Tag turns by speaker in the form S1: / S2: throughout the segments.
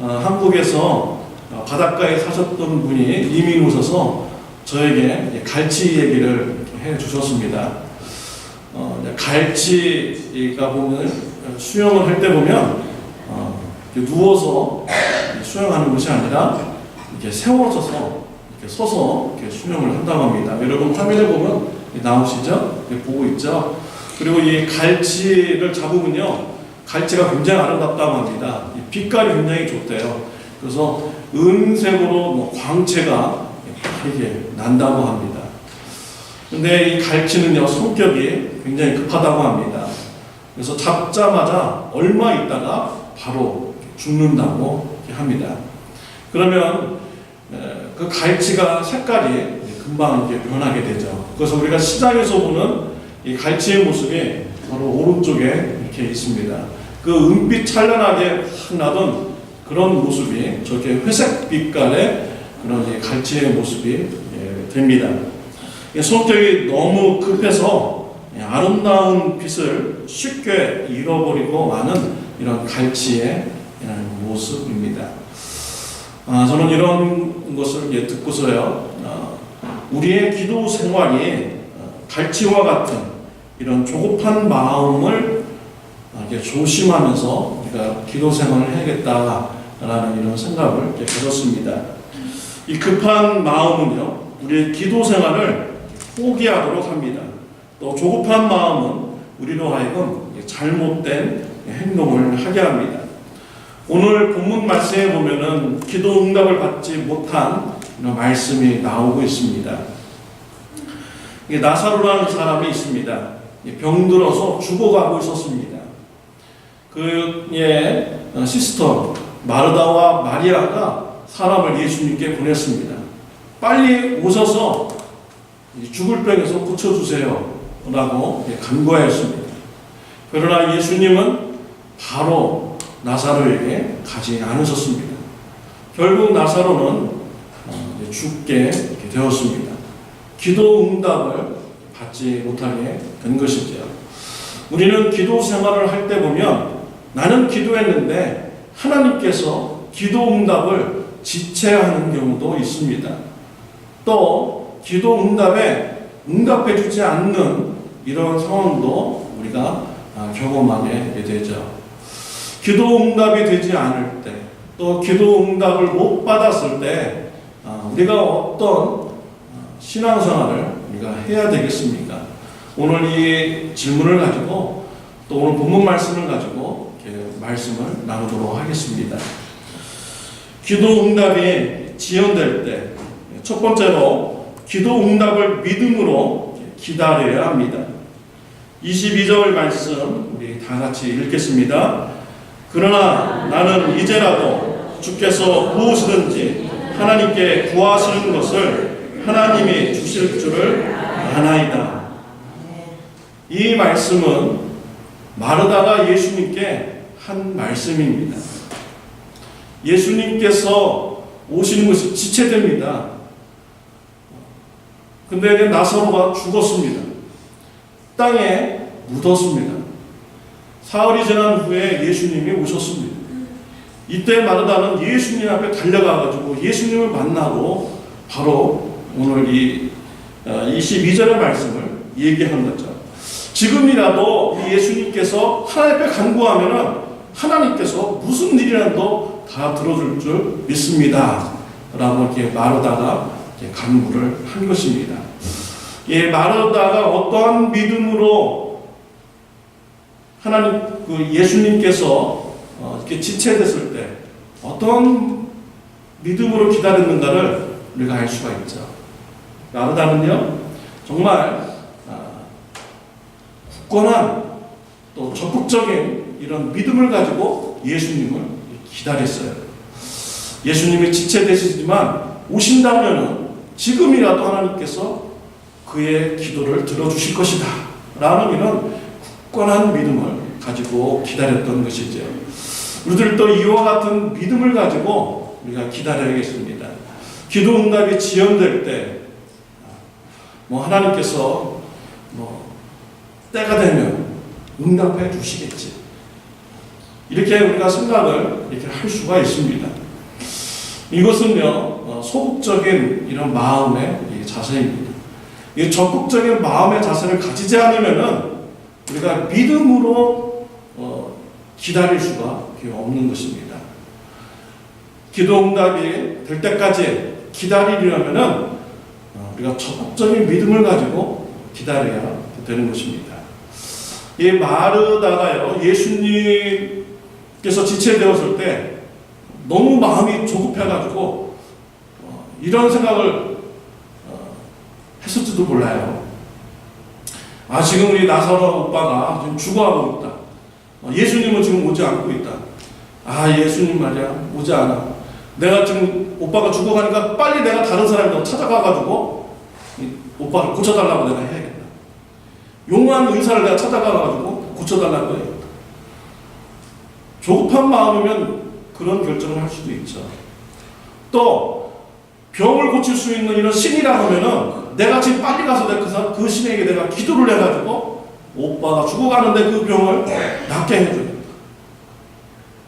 S1: 한국에서 바닷가에 사셨던 분이 이민 오셔서 저에게 갈치 얘기를 해 주셨습니다. 갈치가 보면 수영을 할 때 보면 누워서 수영하는 것이 아니라 이렇게 세워져서 이렇게 서서 이렇게 수영을 한다고 합니다. 여러분 화면에 보면 나오시죠? 보고 있죠? 그리고 이 갈치를 잡으면요, 갈치가 굉장히 아름답다고 합니다. 이 빛깔이 굉장히 좋대요. 그래서 은색으로 광채가 이렇게 난다고 합니다. 근데 이 갈치는요, 성격이 굉장히 급하다고 합니다. 그래서 잡자마자 얼마 있다가 바로 죽는다고 합니다. 그러면 그 갈치가 색깔이 금방 이렇게 변하게 되죠. 그래서 우리가 시장에서 보는 이 갈치의 모습이 바로 오른쪽에 이렇게 있습니다. 그 은빛 찬란하게 확 나던 그런 모습이 저렇게 회색 빛깔의 그런 갈치의 모습이 됩니다. 성격이 너무 급해서 아름다운 빛을 쉽게 잃어버리고 마는 이런 갈치의 모습입니다. 저는 이런 것을 듣고서요, 우리의 기도 생활이 갈치와 같은 이런 조급한 마음을 조심하면서 우리가 기도 생활을 해야겠다라는 이런 생각을 가졌습니다. 이 급한 마음은요, 우리의 기도 생활을 포기하도록 합니다. 또 조급한 마음은 우리로 하여금 잘못된 행동을 하게 합니다. 오늘 본문 말씀에 보면은 기도 응답을 받지 못한 이런 말씀이 나오고 있습니다. 나사로라는 사람이 있습니다. 병들어서 죽어가고 있었습니다. 그의 시스터 마르다와 마리아가 사람을 예수님께 보냈습니다. 빨리 오셔서 죽을 병에서 고쳐주세요 라고 간구하였습니다. 그러나 예수님은 바로 나사로에게 가지 않으셨습니다. 결국 나사로는 죽게 되었습니다. 기도 응답을 받지 못하게 된 것이죠. 우리는 기도 생활을 할 때 보면 나는 기도했는데 하나님께서 기도 응답을 지체하는 경우도 있습니다. 또 기도 응답에 응답해 주지 않는 이런 상황도 우리가 경험하게 되죠. 기도 응답이 되지 않을 때, 또 기도 응답을 못 받았을 때 우리가 어떤 신앙생활을 우리가 해야 되겠습니까? 오늘 이 질문을 가지고 또 오늘 본문 말씀을 가지고 이렇게 말씀을 나누도록 하겠습니다. 기도 응답이 지연될 때 첫 번째로 기도 응답을 믿음으로 기다려야 합니다. 22절 말씀 우리 다 같이 읽겠습니다. 그러나 나는 이제라도 주께서 무엇이든지 하나님께 구하시는 것을 하나님이 주실 줄을 아나이다. 이 말씀은 마르다가 예수님께 한 말씀입니다. 예수님께서 오시는 것이 지체됩니다. 근데 나사로가 죽었습니다. 땅에 묻었습니다. 사흘이 지난 후에 예수님이 오셨습니다. 이때 마르다는 예수님 앞에 달려가가지고 예수님을 만나고 바로 오늘 이 22절의 말씀을 얘기하는 거죠. 지금이라도 예수님께서 하나님 앞에 간구하면은 하나님께서 무슨 일이라도 다 들어줄 줄 믿습니다. 라고 이렇게 마르다가 간구를 한 것입니다. 마르다가 어떠한 믿음으로 하나님, 예수님께서 이렇게 지체됐을 때 어떤 믿음으로 기다렸는가를 우리가 알 수가 있죠. 마르다는요, 정말 굳건한 또 적극적인 이런 믿음을 가지고 예수님을 기다렸어요. 예수님이 지체되시지만 오신다면은 지금이라도 하나님께서 그의 기도를 들어주실 것이다 라는 이런 굳건한 믿음을 가지고 기다렸던 것이죠. 우리들도 이와 같은 믿음을 가지고 우리가 기다려야겠습니다. 기도 응답이 지연될 때 하나님께서 때가 되면 응답해 주시겠지, 이렇게 우리가 생각을 이렇게 할 수가 있습니다. 이것은요, 소극적인 이런 마음의 자세입니다. 이 적극적인 마음의 자세를 가지지 않으면은 우리가 믿음으로 기다릴 수가 없는 것입니다. 기도 응답이 될 때까지 기다리려면은 우리가 적극적인 믿음을 가지고 기다려야 되는 것입니다. 이 마르다가요, 예수님께서 지체되었을 때 너무 마음이 조급해가지고 이런 생각을 했을지도 몰라요. 지금 우리 나사로 오빠가 지금 죽어가고 있다. 예수님은 지금 오지 않고 있다. 예수님 말이야, 오지 않아. 내가 지금 오빠가 죽어가니까 빨리 내가 다른 사람이라도 찾아가가지고 오빠를 고쳐달라고 내가 해야겠다. 용한 의사를 내가 찾아가가지고 고쳐달라고 해야겠다. 조급한 마음이면 그런 결정을 할 수도 있죠. 또 병을 고칠 수 있는 이런 신이라 하면은 내가 지금 빨리 가서 내가 그 신에게 내가 기도를 해가지고 오빠가 죽어가는데 그 병을 낫게 해줘야겠다.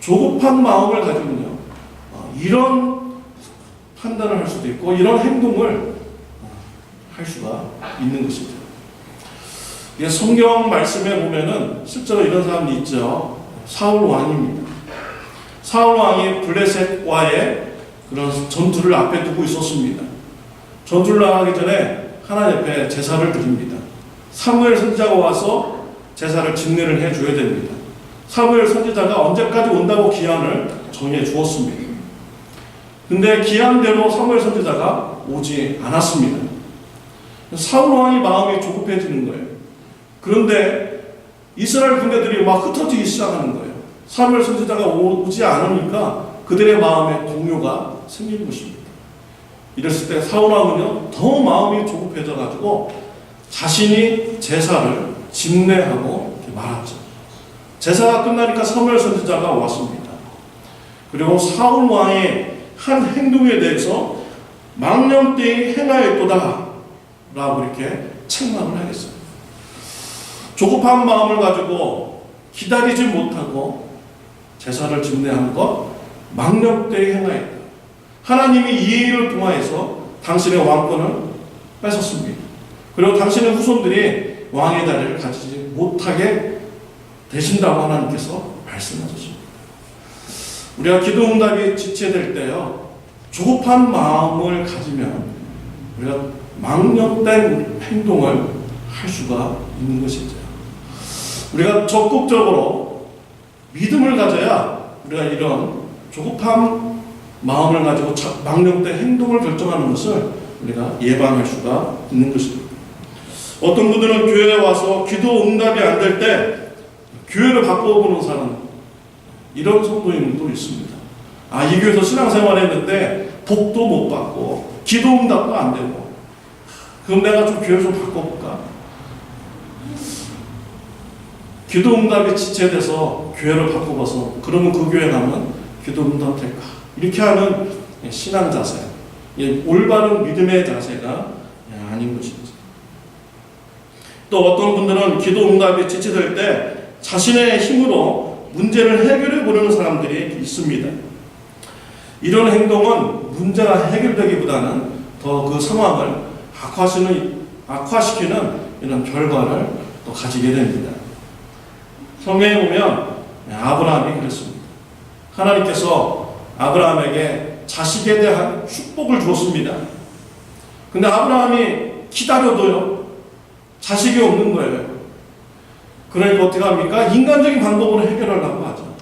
S1: 조급한 마음을 가지면요, 이런 판단을 할 수도 있고 이런 행동을 할 수가 있는 것입니다. 성경 말씀에 보면은 실제로 이런 사람이 있죠. 사울 왕입니다. 사울 왕이 블레셋과의 그런 전투를 앞에 두고 있었습니다. 전투를 나가기 전에 하나님 앞에 제사를 드립니다. 사무엘 선지자가 와서 제사를 진례를 해줘야 됩니다. 사무엘 선지자가 언제까지 온다고 기한을 정해 주었습니다. 근데 기한대로 사무엘 선지자가 오지 않았습니다. 사울 왕이 마음이 조급해지는 거예요. 그런데 이스라엘 군대들이 막 흩어지기 시작하는 거예요. 사무엘 선지자가 오지 않으니까 그들의 마음에 동요가 생기는 것입니다. 이랬을 때 사울 왕은요, 더 마음이 조급해져가지고 자신이 제사를 진례하고 말았죠. 제사가 끝나니까 사무엘 선지자가 왔습니다. 그리고 사울 왕의 한 행동에 대해서 망령되이 행하였도다 라고 이렇게 책망을 하겠어요. 조급한 마음을 가지고 기다리지 못하고 제사를 진례한 것 망령되이 행하였다. 하나님이 이 일을 통하여서 당신의 왕권을 뺏었습니다. 그리고 당신의 후손들이 왕의 자리를 가지지 못하게 되신다고 하나님께서 말씀하셨습니다. 우리가 기도 응답이 지체될 때요, 조급한 마음을 가지면 우리가 망령된 행동을 할 수가 있는 것이죠. 우리가 적극적으로 믿음을 가져야 우리가 이런 조급한 마음을 가지고 망령된 행동을 결정하는 것을 우리가 예방할 수가 있는 것입니다. 어떤 분들은 교회에 와서 기도 응답이 안 될 때 교회를 바꿔보는 사람, 이런 성도님도 있습니다. 이 교회에서 신앙생활 했는데 복도 못 받고 기도 응답도 안 되고, 그럼 내가 좀 교회 좀 바꿔볼까? 기도 응답이 지체돼서 교회를 바꿔봐서 그러면 그 교회 가면 기도 응답 될까? 이렇게 하는 신앙 자세, 올바른 믿음의 자세가 아닌 것입니다. 또 어떤 분들은 기도 응답이 지체될 때 자신의 힘으로 문제를 해결해 보려는 사람들이 있습니다. 이런 행동은 문제가 해결되기보다는 더 그 상황을 악화시키는 이런 결과를 또 가지게 됩니다. 성경에 보면 아브라함이 그랬습니다. 하나님께서 아브라함에게 자식에 대한 축복을 주었습니다. 근데 아브라함이 기다려도요, 자식이 없는 거예요. 그러니까 어떻게 합니까? 인간적인 방법으로 해결하려고 하죠.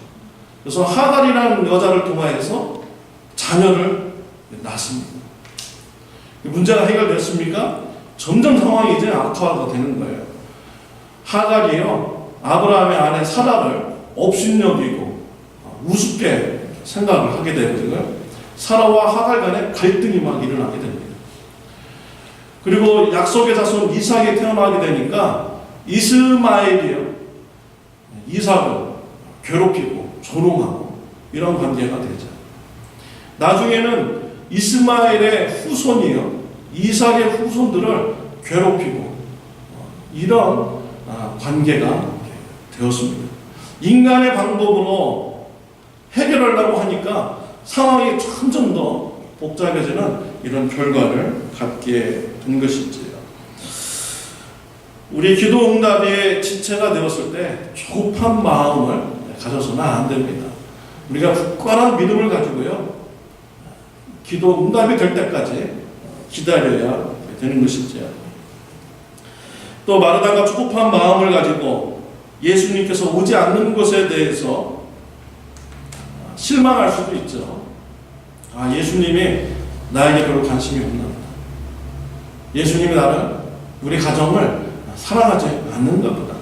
S1: 그래서 하갈이라는 여자를 통하여서 자녀를 낳습니다. 문제가 해결됐습니까? 점점 상황이 이제 악화가 되는 거예요. 하갈이요, 아브라함의 아내 사라를 업신여기고 우습게 생각을 하게 되거든요. 사라와 하갈 간에 갈등이 막 일어나게 됩니다. 그리고 약속의 자손 이삭이 태어나게 되니까 이스마엘이요, 이삭을 괴롭히고 조롱하고 이런 관계가 되죠. 나중에는 이스마엘의 후손이요, 이삭의 후손들을 괴롭히고 이런 관계가 되었습니다. 인간의 방법으로 해결하려고 하니까 상황이 점점 더 복잡해지는 이런 결과를 갖게 된 것이지요. 우리 기도 응답의 지체가 되었을 때 조급한 마음을 가져서는 안 됩니다. 우리가 굳건한 믿음을 가지고요, 기도 응답이 될 때까지 기다려야 되는 것이지요. 또 마르다가 조급한 마음을 가지고 예수님께서 오지 않는 것에 대해서 실망할 수도 있죠. 예수님이 나에게 별로 관심이 없나 보다. 예수님이 나를, 우리 가정을 사랑하지 않는가 보다.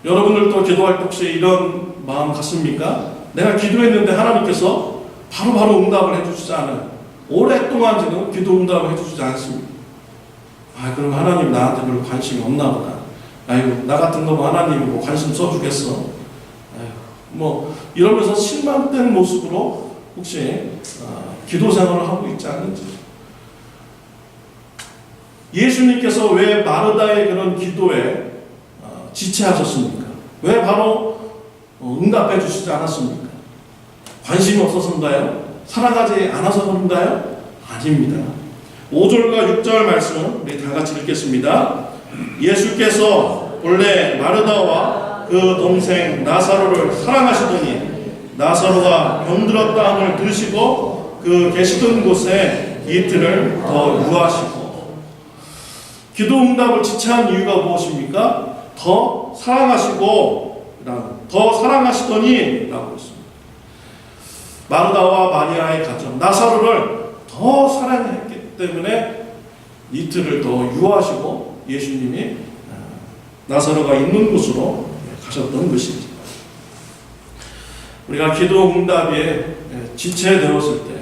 S1: 여러분들도 기도할 때 혹시 이런 마음 같습니까? 내가 기도했는데 하나님께서 바로바로 응답을 해주시지 않아요. 오랫동안 지금 기도 응답을 해주시지 않습니다. 그럼 하나님 나한테 별로 관심이 없나 보다. 아이고, 나 같은 거 하나님이 뭐 관심 써주겠어. 이러면서 실망된 모습으로 혹시 기도 생활을 하고 있지 않는지. 예수님께서 왜 마르다의 그런 기도에 지체하셨습니까? 왜 바로 응답해 주시지 않았습니까? 관심이 없어서인가요? 사랑하지 않아서 그런가요? 아닙니다. 5절과 6절 말씀 우리 다 같이 읽겠습니다. 예수께서 본래 마르다와 그 동생 나사로를 사랑하시더니 나사로가 병들었다 함을 들으시고 그 계시던 곳에 이틀을 더 유하시고. 기도 응답을 지체한 이유가 무엇입니까? 더 사랑하시고, 더 사랑하시더니 라고 했습니다. 마르다와 마리아의 가정, 나사로를 더 사랑했기 때문에 이틀을 더 유하시고 예수님이 나사로가 있는 곳으로 가셨던 것입니다. 우리가 기도 응답에 지체되었을 때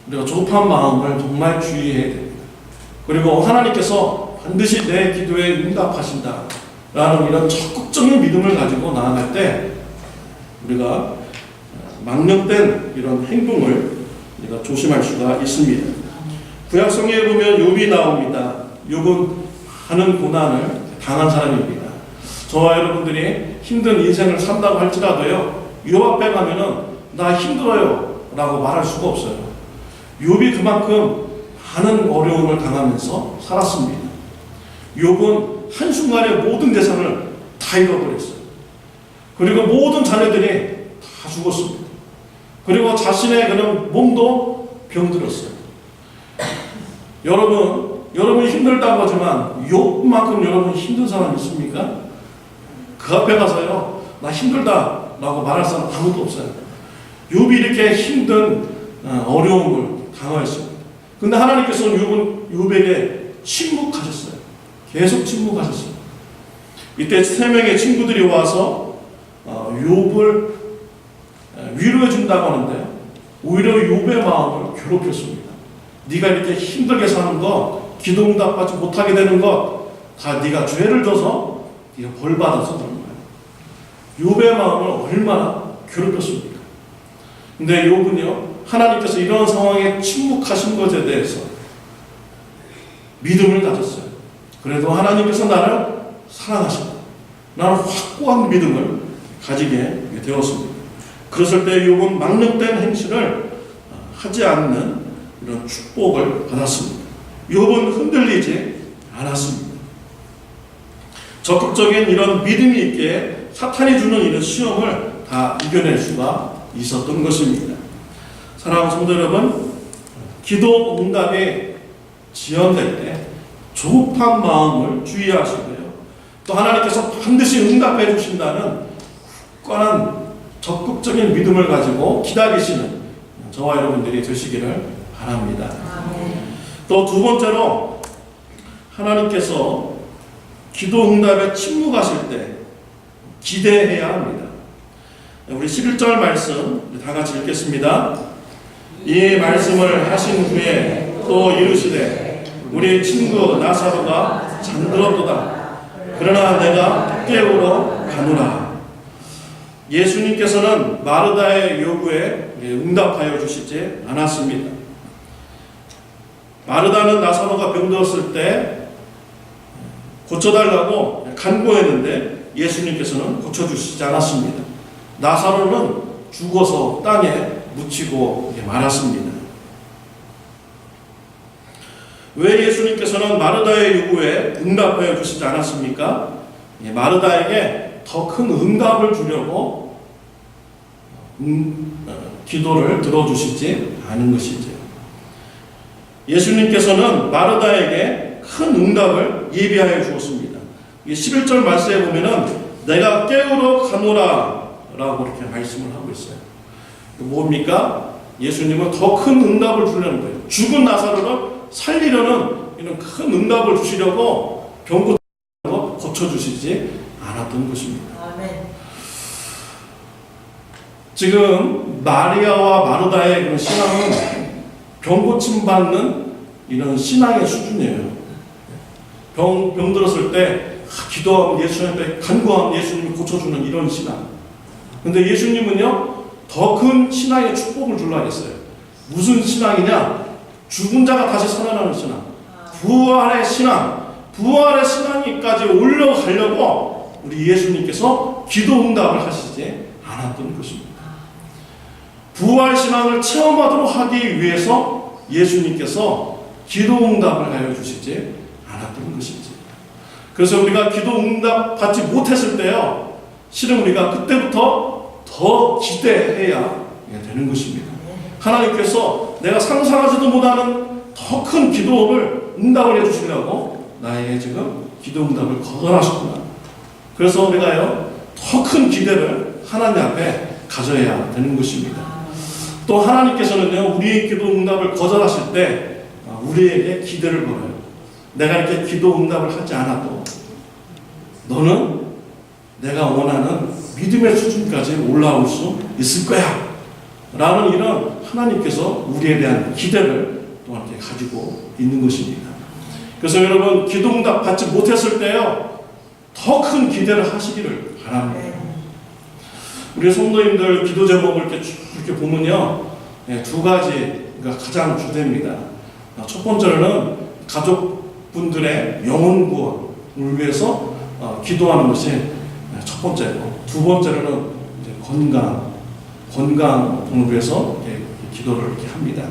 S1: 우리가 조급한 마음을 정말 주의해야 됩니다. 그리고 하나님께서 반드시 내 기도에 응답하신다 라는 이런 적극적인 믿음을 가지고 나아갈 때 우리가 망령된 이런 행동을 우리가 조심할 수가 있습니다. 구약성경에 보면 욥이 나옵니다. 욥은 많은 고난을 당한 사람입니다. 저와 여러분들이 힘든 인생을 산다고 할지라도요, 욥 앞에 가면은 나 힘들어요 라고 말할 수가 없어요. 욥이 그만큼 많은 어려움을 당하면서 살았습니다. 욥은 한순간에 모든 재산을 다 잃어버렸어요. 그리고 모든 자녀들이 다 죽었습니다. 그리고 자신의 그런 몸도 병들었어요. 여러분이 힘들다고 하지만 욥만큼 여러분 힘든 사람 있습니까? 그 앞에 가서요, 나 힘들다라고 말할 사람 아무도 없어요. 욥이 이렇게 힘든 어려움을 당하였습니다. 근데 하나님께서는 욥에게 침묵하셨어요. 계속 침묵하셨어요. 이때 3명의 친구들이 와서 욥을 위로해 준다고 하는데 오히려 욥의 마음을 괴롭혔습니다. 네가 이렇게 힘들게 사는 것, 기도 응답받지 못하게 되는 것, 다 네가 죄를 져서 네가 벌 받아서 그런 거예요. 욥의 마음을 얼마나 괴롭혔습니까? 근데 욥은요, 하나님께서 이런 상황에 침묵하신 것에 대해서 믿음을 가졌어요. 그래도 하나님께서 나를 사랑하신다. 나는 확고한 믿음을 가지게 되었습니다. 그랬을 때 욥은 망령된 행실을 하지 않는 이런 축복을 받았습니다. 욥은 흔들리지 않았습니다. 적극적인 이런 믿음이 있게 사탄이 주는 이런 시험을 다 이겨낼 수가 있었던 것입니다. 사랑하는 성도 여러분, 기도 응답이 지연될 때 조급한 마음을 주의하시고요. 또 하나님께서 반드시 응답해 주신다는 굳건한 적극적인 믿음을 가지고 기다리시는 저와 여러분들이 되시기를 바랍니다. 또 두 번째로 하나님께서 기도 응답에 침묵하실 때 기대해야 합니다. 우리 11절 말씀 다 같이 읽겠습니다. 이 말씀을 하신 후에 또 이르시되 우리 친구 나사로가 잠들었도다. 그러나 내가 깨우러 가노라. 예수님께서는 마르다의 요구에 응답하여 주시지 않았습니다. 마르다는 나사로가 병들었을 때 고쳐달라고 간구했는데 예수님께서는 고쳐주시지 않았습니다. 나사로는 죽어서 땅에 묻히고 말았습니다. 왜 예수님께서는 마르다의 요구에 응답하여 주시지 않았습니까? 마르다에게 더 큰 응답을 주려고 기도를 들어주시지 않은 것이죠. 예수님께서는 마르다에게 큰 응답을 예비하여 주었습니다. 11절 말씀에 보면은 내가 깨우러 가노라 라고 이렇게 말씀을 하고 있어요. 뭡니까? 예수님은 더 큰 응답을 주려는 거예요. 죽은 나사로를 살리려는 이런 큰 응답을 주시려고 병고 고쳐주시지 않았던 것입니다.
S2: 아멘.
S1: 지금 마리아와 마르다의 그런 신앙은 병고침 받는 이런 신앙의 수준이에요. 병 들었을 때 기도하면 예수님한테 간구하면 예수님이 고쳐주는 이런 신앙. 근데 예수님은요 더 큰 신앙의 축복을 주려 했어요. 무슨 신앙이냐? 죽은 자가 다시 살아나는 신앙, 부활의 신앙, 부활의 신앙까지 올려가려고 우리 예수님께서 기도 응답을 하시지 않았던 것입니다. 부활 신앙을 체험하도록 하기 위해서 예수님께서 기도 응답을 하여 주시지 않았던 것이지. 그래서 우리가 기도 응답 받지 못했을 때요, 실은 우리가 그때부터 더 기대해야 되는 것입니다. 하나님께서 내가 상상하지도 못하는 더 큰 기도를 응답을 해주시려고 나에게 지금 기도 응답을 거절하셨구나. 그래서 우리가요 더 큰 기대를 하나님 앞에 가져야 되는 것입니다. 또 하나님께서는요 우리의 기도 응답을 거절하실 때 우리에게 기대를 걸어요. 내가 이렇게 기도 응답을 하지 않아도 너는 내가 원하는 믿음의 수준까지 올라올 수 있을 거야 라는 이런 하나님께서 우리에 대한 기대를 또 이렇게 가지고 있는 것입니다. 그래서 여러분 기도 응답 받지 못했을 때요 더 큰 기대를 하시기를 바랍니다. 우리 성도님들 기도 제목을 이렇게 보면요 두 가지가 가장 주됩니다. 첫 번째로는 가족분들의 영혼 구원을 위해서 기도하는 것이 첫 번째고, 두 번째로는 이제 건강을 위해서 기도를 이렇게 합니다.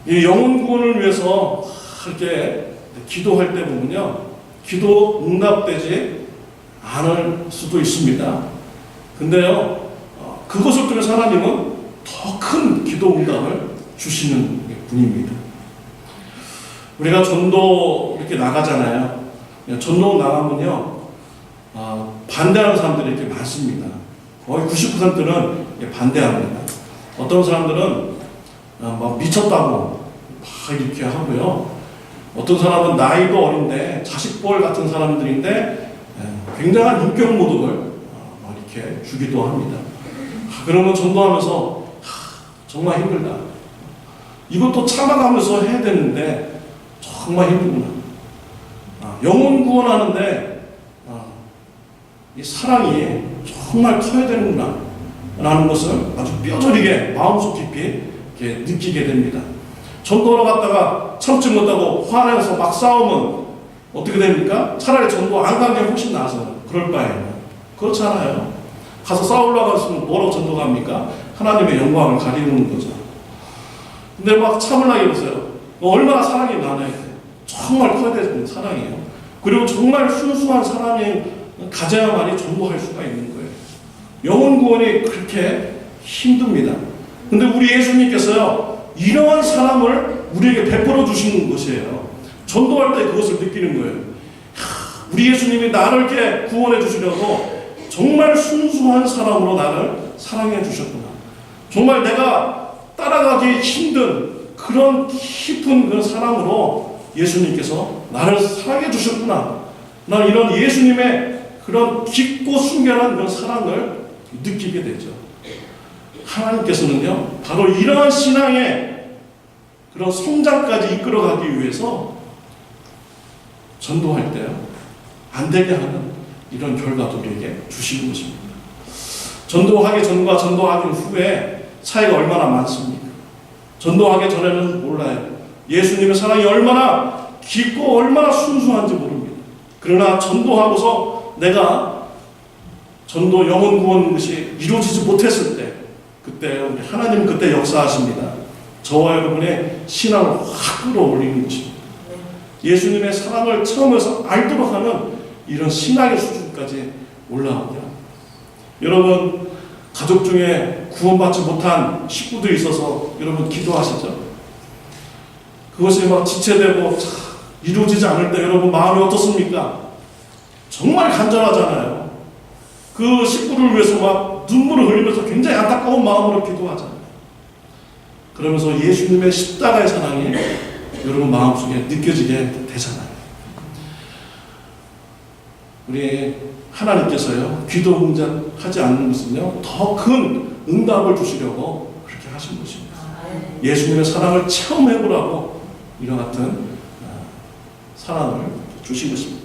S1: 이 영혼 구원을 위해서 이렇게 기도할 때 보면요 기도 응답되지 않을 수도 있습니다. 근데요 그것을 통해서 하나님은 더 큰 기도 응답을 주시는 분입니다. 우리가 전도 이렇게 나가잖아요. 전도 나가면요 반대하는 사람들이 이렇게 많습니다. 거의 90%는 반대합니다. 어떤 사람들은 막 미쳤다고 막 이렇게 하고요. 어떤 사람은 나이도 어린데 자식볼 같은 사람들인데 굉장한 인격 모독을 이렇게 주기도 합니다. 그러면 전도하면서 정말 힘들다. 이것도 참아가면서 해야 되는데 정말 힘들구나. 영혼 구원하는데 이 사랑이 정말 커야 되는구나 라는 것을 아주 뼈저리게 마음속 깊이 이렇게 느끼게 됩니다. 전도하러 갔다가 참지 못하고 화내서 막 싸우면 어떻게 됩니까? 차라리 전도 안 간 게 훨씬 나아서 그럴 바에는. 그렇지 않아요. 가서 싸우려고 했으면 뭐라고 전도 갑니까? 하나님의 영광을 가리는 거죠. 근데 막 참으려고 해보세요. 얼마나 사랑이 많아야 돼. 정말 커야 되는 사랑이에요. 그리고 정말 순수한 사랑이 가져야만이 전도할 수가 있는 거예요. 영혼 구원이 그렇게 힘듭니다. 근데 우리 예수님께서요 이러한 사랑을 우리에게 베풀어 주시는 것이에요. 전도할 때 그것을 느끼는 거예요. 우리 예수님이 나를 이렇게 구원해 주시려고 정말 순수한 사랑으로 나를 사랑해 주셨구나. 정말 내가 따라가기 힘든 그런 깊은 그런 사랑으로 예수님께서 나를 사랑해 주셨구나. 난 이런 예수님의 그런 깊고 순결한 그런 사랑을 느끼게 되죠. 하나님께서는요 바로 이러한 신앙의 그런 성장까지 이끌어가기 위해서 전도할 때요 안 되게 하는 이런 결과도 우리에게 주시는 것입니다. 전도하기 전과 전도하기 후에 차이가 얼마나 많습니까? 전도하기 전에는 몰라요. 예수님의 사랑이 얼마나 깊고 얼마나 순수한지 모릅니다. 그러나 전도하고서 내가 전도 영혼 구원 것이 이루어지지 못했을 때, 그때 우리 하나님 그때 역사하십니다. 저와 여러분의 신앙을 확 끌어올리는 것입니다. 예수님의 사랑을 처음에서 알도록 하는 이런 신앙의 수준까지 올라오게 합니다. 여러분, 가족 중에 구원받지 못한 식구들이 있어서 여러분 기도하시죠? 그것이 막 지체되고 이루어지지 않을 때 여러분 마음이 어떻습니까? 정말 간절하잖아요. 그 식구를 위해서 막 눈물을 흘리면서 굉장히 안타까운 마음으로 기도하잖아요. 그러면서 예수님의 십자가의 사랑이 여러분 마음속에 느껴지게 되잖아요. 우리 하나님께서요, 기도 응답하지 않는 것은요, 더 큰 응답을 주시려고 그렇게 하신 것입니다. 예수님의 사랑을 체험해보라고 이와 같은 사랑을 주신 것입니다.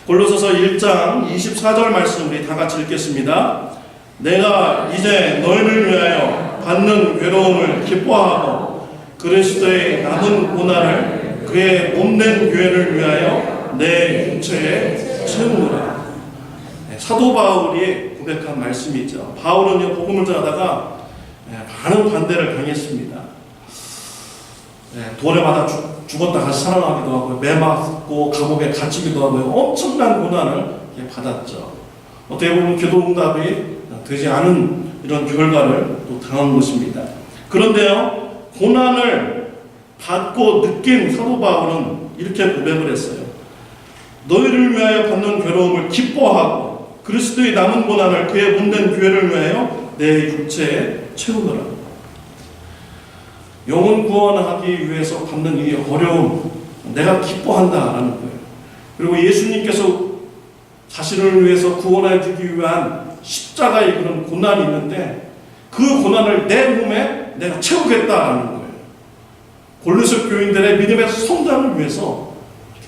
S1: 골로새서 1장 24절 말씀 우리 다 같이 읽겠습니다. 내가 이제 너희를 위하여 받는 괴로움을 기뻐하고 그리스도의 남은 고난을 그의 몸된 교회를 위하여 내 육체에 채우노라. 사도 바울이 고백한 말씀이죠. 바울은요, 복음을 전하다가 많은 반대를 당했습니다. 돌에 맞아 죽었다 다시 살아나기도 하고, 매 맞고 감옥에 갇히기도 하고, 엄청난 고난을 받았죠. 어떻게 보면 기도 응답이 되지 않은 이런 결과를 또 당한 것입니다. 그런데요, 고난을 받고 느낀 사도 바울은 이렇게 고백을 했어요. 너희를 위하여 받는 괴로움을 기뻐하고 그리스도의 남은 고난을 그의 몸된 교회를 위하여 내 육체에 채우노라. 영혼 구원하기 위해서 받는 이 어려움, 내가 기뻐한다라는 거예요. 그리고 예수님께서 자신을 위해서 구원해 주기 위한 십자가의 그런 고난이 있는데 그 고난을 내 몸에 내가 채우겠다라는 거예요. 골로새 교인들의 믿음의 성장을 위해서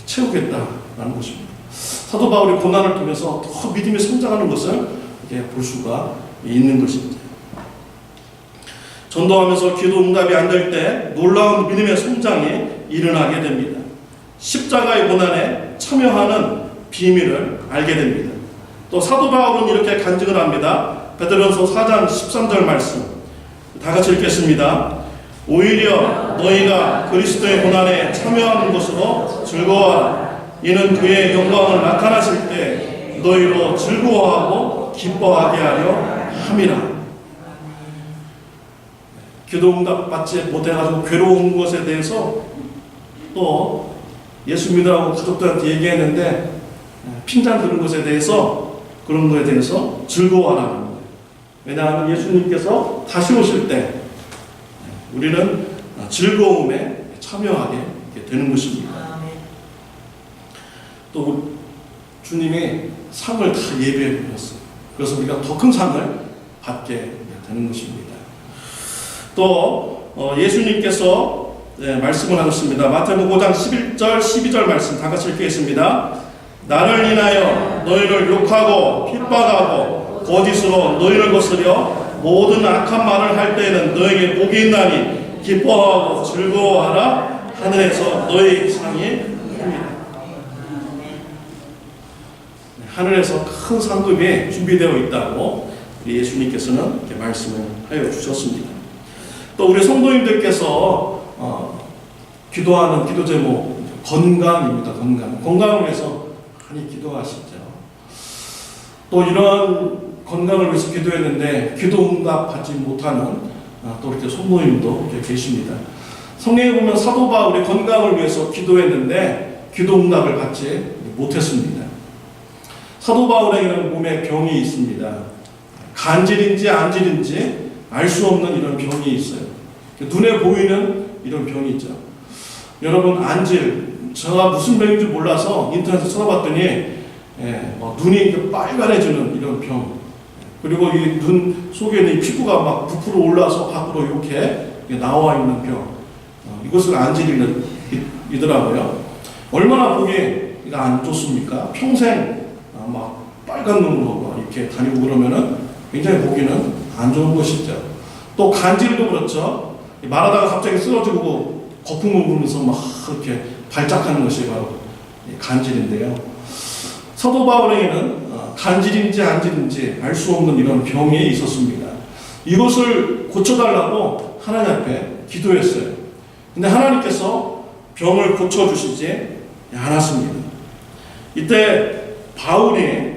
S1: 채우겠다라는 것입니다. 사도 바울이 고난을 통해서 더 믿음이 성장하는 것을 볼 수가 있는 것입니다. 전도하면서 기도 응답이 안 될 때 놀라운 믿음의 성장이 일어나게 됩니다. 십자가의 고난에 참여하는 비밀을 알게 됩니다. 또 사도 바울은 이렇게 간증을 합니다. 베드로전서 4장 13절 말씀 다 같이 읽겠습니다. 오히려 너희가 그리스도의 고난에 참여하는 것으로 즐거워하라. 이는 그의 영광을 나타나실 때 너희로 즐거워하고 기뻐하게 하려 함이라. 기도 응답 받지 못해가지고 괴로운 것에 대해서 또 예수 믿으라고 가족들한테 얘기했는데 핀잔 드는 것에 대해서 그런 것에 대해서 즐거워하라는 거예요. 왜냐하면 예수님께서 다시 오실 때 우리는 즐거움에 참여하게 되는 것입니다. 또 주님이 상을 다 예비해 주셨어요. 그래서 우리가 더 큰 상을 받게 되는 것입니다. 또 예수님께서 말씀을 하셨습니다. 마태복음 5장 11절 12절 말씀 다 같이 읽겠습니다. 나를 인하여 너희를 욕하고 핍박하고 거짓으로 너희를 거스려 모든 악한 말을 할 때에는 너에게 복이 있나니 기뻐하고 즐거워하라. 하늘에서 너희 상이 큽니다. 하늘에서 큰 상급이 준비되어 있다고 예수님께서는 이렇게 말씀을 하여 주셨습니다. 또 우리 성도님들께서 기도하는 기도 제목 건강입니다. 건강을 위해서 많이 기도하시죠. 또 이런 건강을 위해서 기도했는데 기도 응답 받지 못하는 또 이렇게 성도님도 이렇게 계십니다. 성경에 보면 사도 바울이 건강을 위해서 기도했는데 기도 응답을 받지 못했습니다. 사도 바울에게는 몸에 병이 있습니다. 간질인지 안질인지 알 수 없는 이런 병이 있어요. 눈에 보이는 이런 병이 있죠. 여러분, 안질, 제가 무슨 병인지 몰라서 인터넷에 찾아봤더니 눈이 빨간해지는 이런 병, 그리고 이 눈 속에 있는 피부가 막 부풀어 올라서 밖으로 이렇게 나와 있는 병, 이것을 안질이더라고요. 얼마나 보기 안 좋습니까? 평생 막 빨간 눈으로 이렇게 다니고 그러면은 굉장히 보기는 안 좋은 것이죠. 또 간질도 그렇죠. 말하다가 갑자기 쓰러지고 거품을 부으면서 막 이렇게 발작하는 것이 바로 간질인데요. 사도 바울에게는 간질인지 안질인지 알 수 없는 이런 병이 있었습니다. 이것을 고쳐달라고 하나님 앞에 기도했어요. 근데 하나님께서 병을 고쳐주시지 않았습니다. 이때 바울이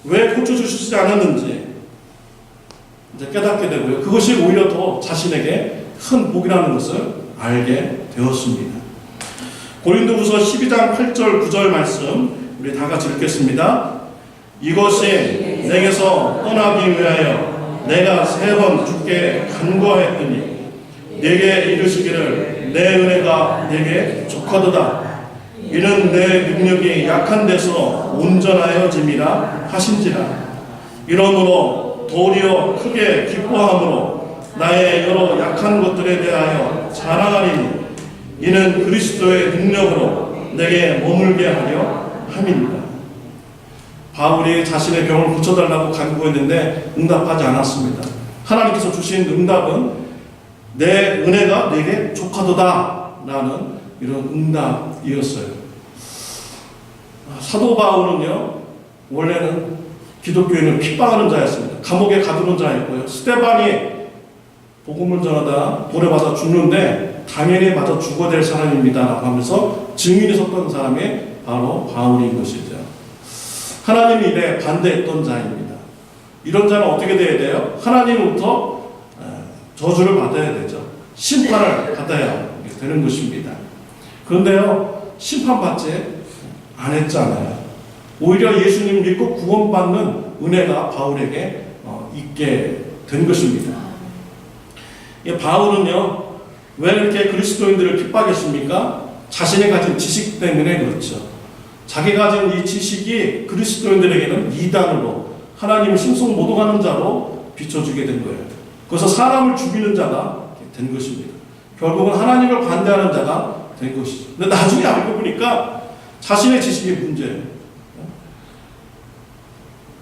S1: 왜 고쳐주시지 않았는지 이제 깨닫게 되고요. 그것이 오히려 더 자신에게 큰 복이라는 것을 알게 되었습니다. 고린도후서 12장 8절 9절 말씀 우리 다 같이 읽겠습니다. 이것이 내게서 떠나기 위하여 내가 3번 주께 간구하였더니 내게 이르시기를 내 은혜가 내게 족하도다. 이는 내 능력이 약한 데서 온전하여짐이라 하신지라. 이러므로 도리어 크게 기뻐함으로 나의 여러 약한 것들에 대하여 자랑하리니 이는 그리스도의 능력으로 내게 머물게 하려 함입니다. 바울이 자신의 병을 고쳐달라고 간구했는데 응답하지 않았습니다. 하나님께서 주신 응답은 내 은혜가 내게 족하도다 라는 이런 응답이었어요. 사도 바울은요, 원래는 기독교인을 핍박하는 자였습니다. 감옥에 가두는 자였고요. 스데반이 복음을 전하다 돌에 맞아 죽는데 당연히 맞아 죽어야 될 사람입니다 라고 하면서 증인이 섰던 사람이 바로 바울인 것이죠. 하나님 일에 반대했던 자입니다. 이런 자는 어떻게 돼야 돼요? 하나님으로부터 저주를 받아야 되죠. 심판을 받아야 되는 것입니다. 그런데요, 심판받지 안 했잖아요. 오히려 예수님 믿고 구원받는 은혜가 바울에게 있게 된 것입니다. 바울은요, 왜 이렇게 그리스도인들을 핍박했습니까? 자신이 가진 지식 때문에 그렇죠. 자기가 가진 이 지식이 그리스도인들에게는 이단으로 하나님을 심성 모독하는 자로 비춰주게 된 거예요. 그래서 사람을 죽이는 자가 된 것입니다. 결국은 하나님을 반대하는 자가 된 것이죠. 근데 나중에 알고 보니까 자신의 지식이 문제예요.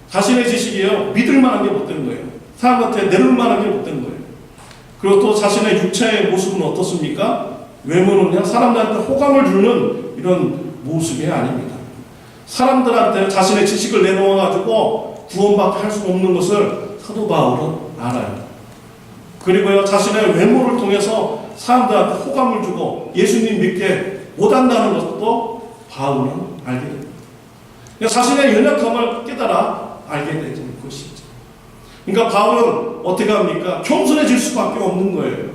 S1: 자신의 지식이요, 믿을 만한 게 못 되는 거예요. 사람한테 내놓을 만한 게 못 되는 거예요. 그리고 또 자신의 육체의 모습은 어떻습니까? 외모는요, 사람들한테 호감을 주는 이런 모습이 아닙니다. 사람들한테 자신의 지식을 내놓아가지고 구원받게 할 수 없는 것을 사도 바울은 알아요. 그리고요, 자신의 외모를 통해서 사람들한테 호감을 주고 예수님 믿게 못한다는 것도 바울은 알게 됩니다. 자신의 연약함을 깨달아 알게 되는 것이죠. 그러니까 바울은 어떻게 합니까? 겸손해질 수밖에 없는 거예요.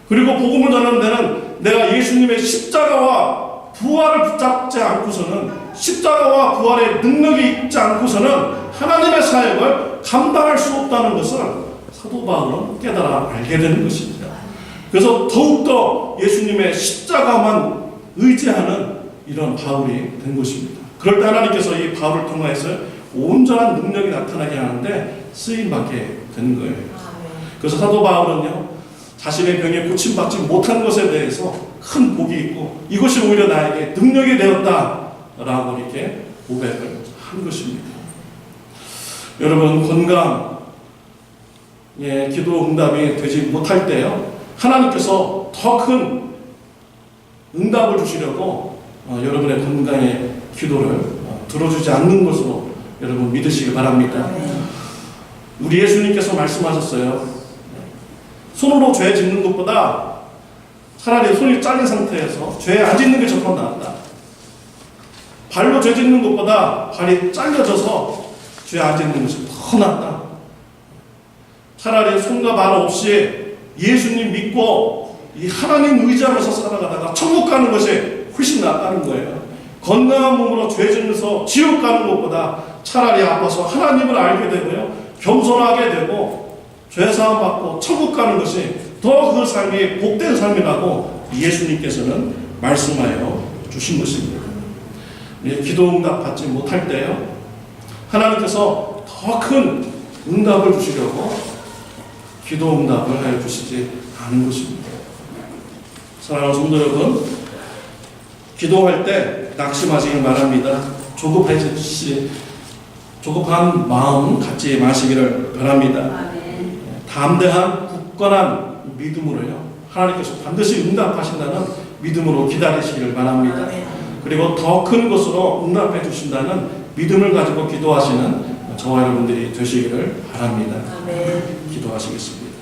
S1: 그리고 복음을 전하는 데는 내가 예수님의 십자가와 부활을 붙잡지 않고서는, 십자가와 부활의 능력이 있지 않고서는 하나님의 사역을 감당할 수 없다는 것을 사도 바울은 깨달아 알게 되는 것입니다. 그래서 더욱더 예수님의 십자가만 의지하는 이런 바울이 된 것입니다. 그럴 때 하나님께서 이 바울을 통해서 온전한 능력이 나타나게 하는데 쓰임받게 되는 거예요. 그래서 사도 바울은요, 자신의 병에 고침받지 못한 것에 대해서 큰 복이 있고 이것이 오히려 나에게 능력이 되었다라고 이렇게 고백을 한 것입니다. 여러분, 건강, 기도 응답이 되지 못할 때요, 하나님께서 더 큰 응답을 주시려고 여러분의 건강의 기도를 들어주지 않는 것으로 여러분 믿으시기 바랍니다. 우리 예수님께서 말씀하셨어요. 손으로 죄 짓는 것보다 차라리 손이 잘린 상태에서 죄 안 짓는 게 더 낫다. 발로 죄 짓는 것보다 발이 잘려져서 죄 안 짓는 것이 더 낫다. 차라리 손과 발 없이 예수님 믿고 이 하나님 의지하면서 살아가다가 천국 가는 것이 훨씬 낫다는 거예요. 건강한 몸으로 죄 짓면서 지옥 가는 것보다 차라리 아파서 하나님을 알게 되고요, 겸손하게 되고 죄사함 받고 천국 가는 것이 더 그 삶이 복된 삶이라고 예수님께서는 말씀하여 주신 것입니다. 기도 응답 받지 못할 때요, 하나님께서 더 큰 응답을 주시려고 기도 응답을 하여 주시지 않은 것입니다. 사랑하는 성도 여러분, 기도할 때 낙심하시길 바랍니다. 조급한 마음 갖지 마시기를 바랍니다. 담대한 굳건한 믿음으로요, 하나님께서 반드시 응답하신다는 믿음으로 기다리시기를 바랍니다. 그리고 더 큰 것으로 응답해 주신다는 믿음을 가지고 기도하시는 저와 여러분들이 되시기를 바랍니다.
S2: 아멘.
S1: 기도하시겠습니다.